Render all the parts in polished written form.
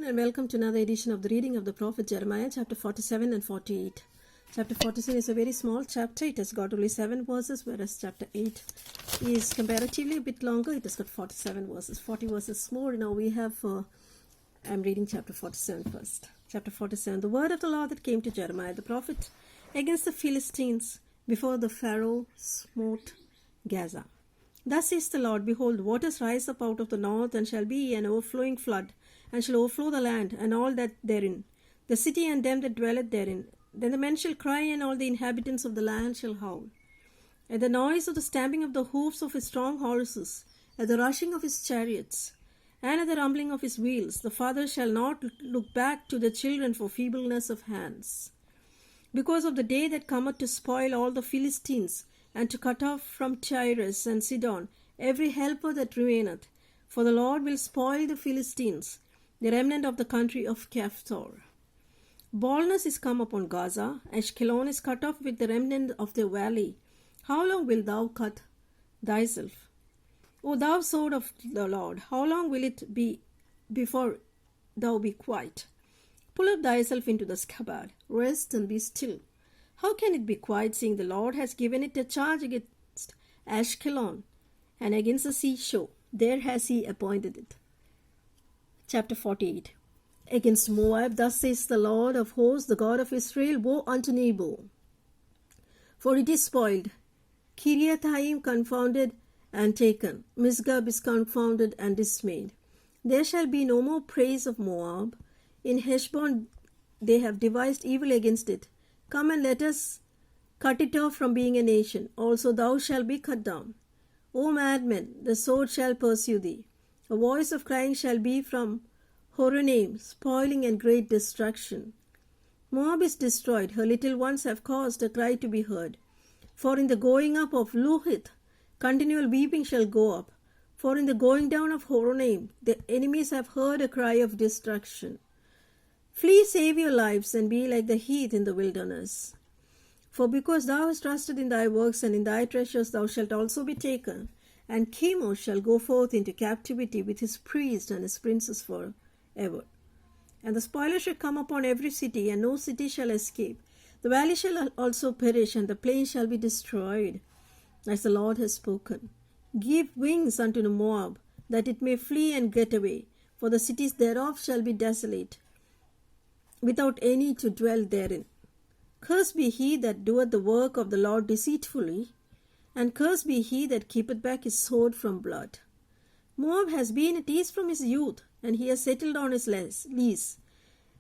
afternoon and welcome to another edition of the reading of the prophet Jeremiah, chapter 47 and 48. Chapter 47 is a very small chapter. It has got only 7 verses, whereas chapter 8 is comparatively a bit longer. It has got 47 verses, 40 verses more. Now we have, I'm reading chapter 47 first. Chapter 47, the word of the Lord that came to Jeremiah the prophet against the Philistines before the Pharaoh smote Gaza. Thus says the Lord, behold, waters rise up out of the north, and shall be an overflowing flood, and shall overflow the land, and all that therein, the city and them that dwelleth therein. Then the men shall cry, and all the inhabitants of the land shall howl. At the noise of the stamping of the hoofs of his strong horses, at the rushing of his chariots, and at the rumbling of his wheels, the fathers shall not look back to the children for feebleness of hands. Because of the day that cometh to spoil all the Philistines, and to cut off from Tyrus and Sidon every helper that remaineth. For the Lord will spoil the Philistines, the remnant of the country of Caphtor. Baldness is come upon Gaza, Ashkelon is cut off with the remnant of the valley. How long wilt thou cut thyself? O thou sword of the Lord, how long will it be before thou be quiet? Pull up thyself into the scabbard, rest and be still. How can it be quiet, seeing the Lord has given it a charge against Ashkelon and against the seashore? There has he appointed it. Chapter 48. Against Moab, thus says the Lord of hosts, the God of Israel, woe unto Nebo, for it is spoiled. Kiriathaim confounded and taken. Misgab is confounded and dismayed. There shall be no more praise of Moab. In Heshbon they have devised evil against it. Come and let us cut it off from being a nation. Also thou shalt be cut down. O madman, the sword shall pursue thee. A voice of crying shall be from Horonaim, spoiling and great destruction. Moab is destroyed. Her little ones have caused a cry to be heard. For in the going up of Luhith, continual weeping shall go up. For in the going down of Horonaim, the enemies have heard a cry of destruction. Flee, save your lives, and be like the heath in the wilderness. For because thou hast trusted in thy works and in thy treasures, thou shalt also be taken. And Chemosh shall go forth into captivity with his priests and his princes forever. And the spoiler shall come upon every city, and no city shall escape. The valley shall also perish, and the plain shall be destroyed, as the Lord has spoken. Give wings unto Moab, that it may flee and get away, for the cities thereof shall be desolate, without any to dwell therein. Cursed be he that doeth the work of the Lord deceitfully, and cursed be he that keepeth back his sword from blood. Moab has been at ease from his youth, and he has settled on his lease,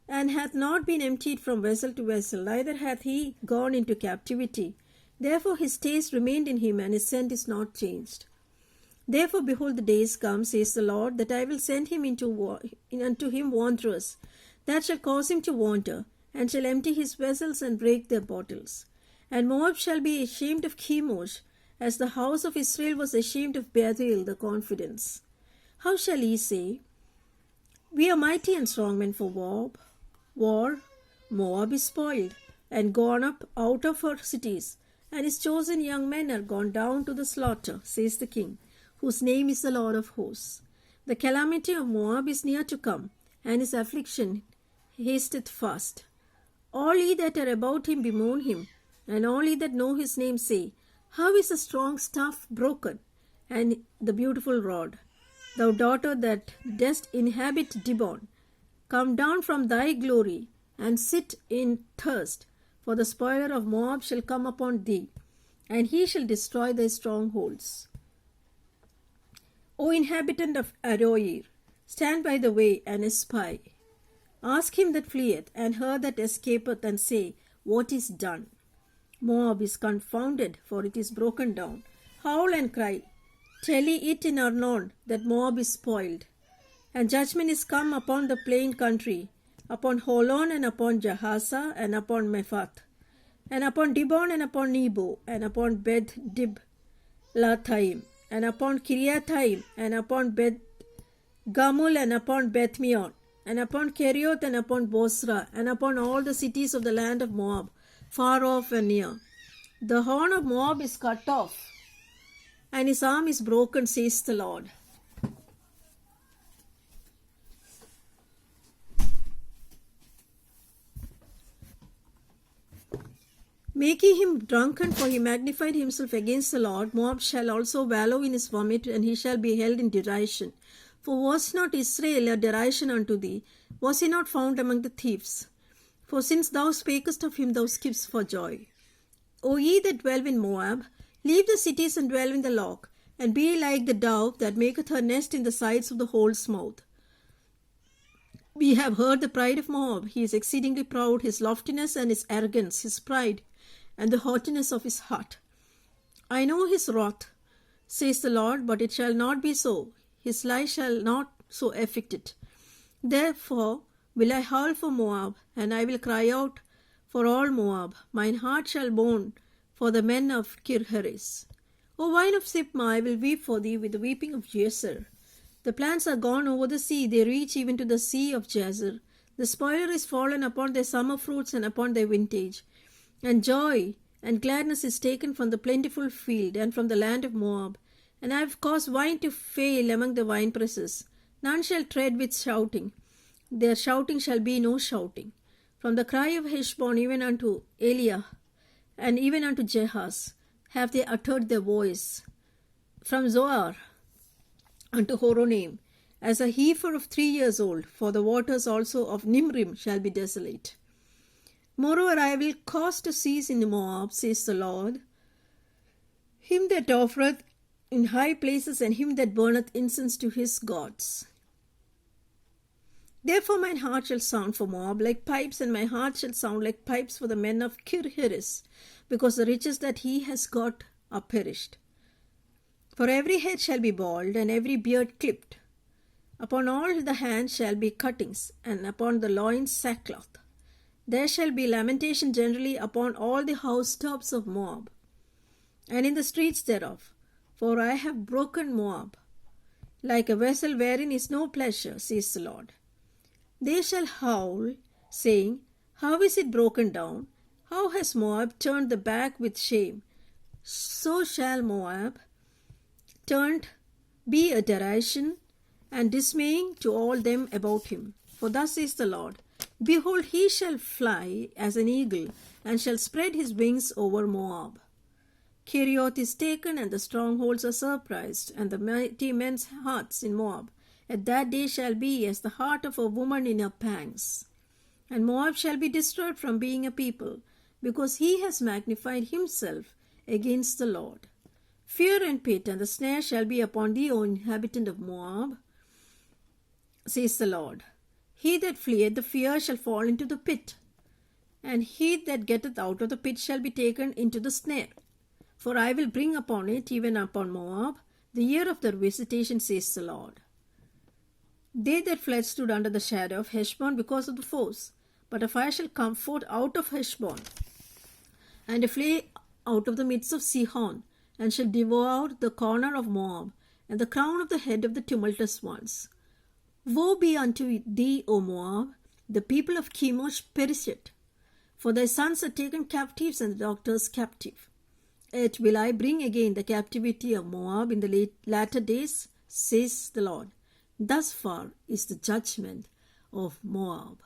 and hath not been emptied from vessel to vessel, neither hath he gone into captivity. Therefore his taste remained in him, and his scent is not changed. Therefore, behold, the days come, says the Lord, that I will send him unto him wanderers, that shall cause him to wander, and shall empty his vessels and break their bottles. And Moab shall be ashamed of Chemosh, as the house of Israel was ashamed of Bethel, the confidence. How shall he say, we are mighty and strong men for war? Moab is spoiled, and gone up out of her cities, and his chosen young men are gone down to the slaughter, says the King, whose name is the Lord of hosts. The calamity of Moab is near to come, and his affliction hasteth fast. All ye that are about him bemoan him, and all ye that know his name say, how is the strong staff broken, and the beautiful rod? Thou daughter that dost inhabit Dibon, come down from thy glory, and sit in thirst, for the spoiler of Moab shall come upon thee, and he shall destroy thy strongholds. O inhabitant of Aroer, stand by the way and espy. Ask him that fleeth, and her that escapeth, and say, what is done? Moab is confounded, for it is broken down. Howl and cry. Tell ye it in Arnon, that Moab is spoiled. And judgment is come upon the plain country, upon Holon, and upon Jahaza, and upon Mephath, and upon Dibon, and upon Nebo, and upon Beth Diblathaim, and upon Kiriathaim, and upon Beth Gamul, and upon Bethmeon, and upon Kerioth, and upon Bosra, and upon all the cities of the land of Moab, far off and near. The horn of Moab is cut off, and his arm is broken, says the Lord. making him drunken, for he magnified himself against the Lord. Moab shall also wallow in his vomit, and he shall be held in derision. For was not Israel a derision unto thee? Was he not found among the thieves? For since thou spakest of him, thou skippest for joy. O ye that dwell in Moab, leave the cities and dwell in the loch, and be like the dove that maketh her nest in the sides of the hole's mouth. We have heard the pride of Moab. He is exceedingly proud, his loftiness and his arrogance, his pride, and the haughtiness of his heart. I know his wrath, says the Lord, but it shall not be so. His lie shall not so affect it. Therefore will I howl for Moab, and I will cry out for all Moab. Mine heart shall mourn for the men of Kirheres. O vine of Sibmah, I will weep for thee with the weeping of Jazer. The plants are gone over the sea, they reach even to the sea of Jazer. The spoiler is fallen upon their summer fruits and upon their vintage. And joy and gladness is taken from the plentiful field and from the land of Moab. And I have caused wine to fail among the winepresses. None shall tread with shouting. Their shouting shall be no shouting. From the cry of Heshbon even unto Eliah, and even unto Jehaz, have they uttered their voice. From Zoar unto Horonaim, as a heifer of 3 years old, for the waters also of Nimrim shall be desolate. Moreover, I will cause to cease in Moab, says the Lord, him that offereth in high places, and him that burneth incense to his gods. Therefore mine heart shall sound for Moab like pipes, and my heart shall sound like pipes for the men of Kirheres, because the riches that he has got are perished. For every head shall be bald, and every beard clipped. Upon all the hands shall be cuttings, and upon the loins sackcloth. There shall be lamentation generally upon all the housetops of Moab, and in the streets thereof. For I have broken Moab, like a vessel wherein is no pleasure, says the Lord. They shall howl, saying, how is it broken down? How has Moab turned the back with shame? So shall Moab turned be a derision and dismaying to all them about him. For thus says the Lord, behold, he shall fly as an eagle, and shall spread his wings over Moab. Kerioth is taken, and the strongholds are surprised, and the mighty men's hearts in Moab at that day shall be as the heart of a woman in her pangs. And Moab shall be destroyed from being a people, because he has magnified himself against the Lord. Fear and pit and the snare shall be upon thee, O inhabitant of Moab, says the Lord. He that fleeth the fear shall fall into the pit, and he that getteth out of the pit shall be taken into the snare. For I will bring upon it, even upon Moab, the year of their visitation, says the Lord. They that fled stood under the shadow of Heshbon because of the foes. But a fire shall come forth out of Heshbon, and a flame out of the midst of Sihon, and shall devour the corner of Moab, and the crown of the head of the tumultuous ones. Woe be unto thee, O Moab! The people of Chemosh perished. For thy sons are taken captives, and the doctors captive. Yet will I bring again the captivity of Moab in the latter days, says the Lord. Thus far is the judgment of Moab.